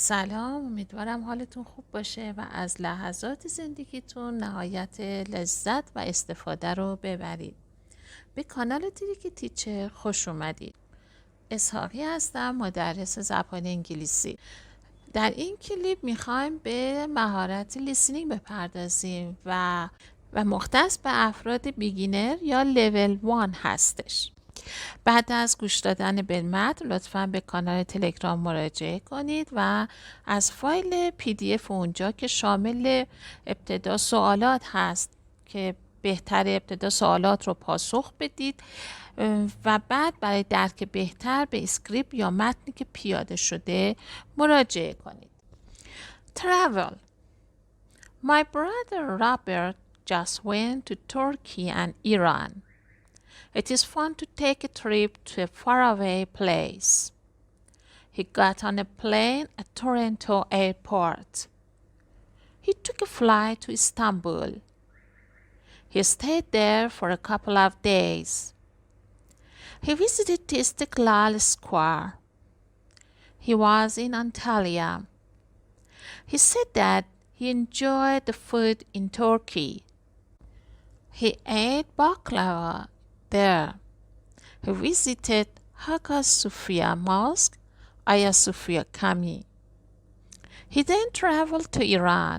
سلام، امیدوارم حالتون خوب باشه و از لحظات زندگیتون نهایت لذت و استفاده رو ببرید. به کانال تریک تیچر خوش اومدید. اسحاقی هستم، مدرس زبان انگلیسی. در این کلیپ میخوایم به مهارت لیسنینگ بپردازیم و مختص به افراد بیگینر یا لول 1 هستش. بعد از گوش دادن به متن لطفاً به کانال تلگرام مراجعه کنید و از فایل PDF اونجا که شامل ابتدا سوالات هست که بهتر ابتدا سوالات رو پاسخ بدید و بعد برای درک بهتر به اسکریپت یا متنی که پیاده شده مراجعه کنید. Travel. My brother Robert just went to Turkey and Iran. It is fun to take a trip to a faraway place. He got on a plane at Toronto Airport. He took a flight to Istanbul. He stayed there for a couple of days. He visited Istiklal Square. He was in Antalya. He said that he enjoyed the food in Turkey. He ate baklava there. He visited Hagia Sophia Mosque, Hagia Sophia Kami. He then traveled to Iran.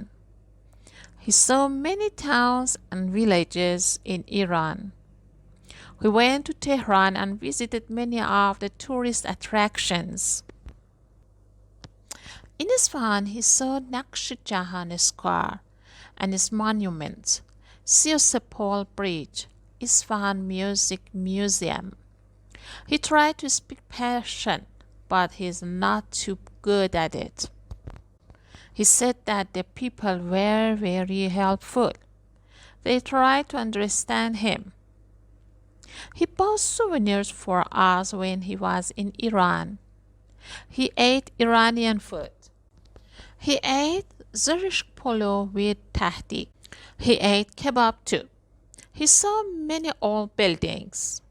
He saw many towns and villages in Iran. He went to Tehran and visited many of the tourist attractions. In Isfahan, he saw Naqsh Jahan Square and its monuments, Siyosepol Bridge, Isfahan Music Museum. He tried to speak Persian, but he's not too good at it. He said that the people were very helpful. They tried to understand him. He bought souvenirs for us when he was in Iran. He ate Iranian food. He ate zirish polo with tahdig. He ate kebab too. He saw many old buildings.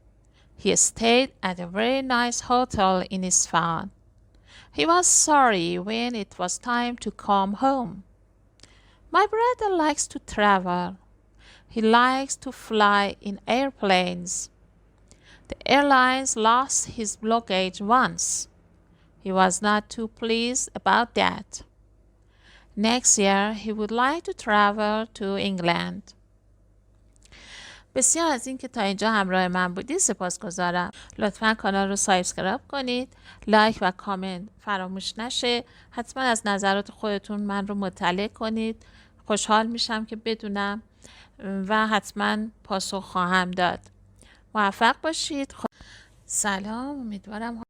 He stayed at a very nice hotel in Isfahan. He was sorry when it was time to come home. My brother likes to travel. He likes to fly in airplanes. The airlines lost his luggage once. He was not too pleased about that. Next year, he would like to travel to England. بسیار از این که تا اینجا همراه من بودید سپاسگزارم. لطفاً کانال رو سابسکرایب کنید، لایک و کامنت فراموش نشه. حتما از نظرات خودتون من رو مطلع کنید. خوشحال میشم که بدونم و حتما پاسخ خواهم داد. موفق باشید. سلام، امیدوارم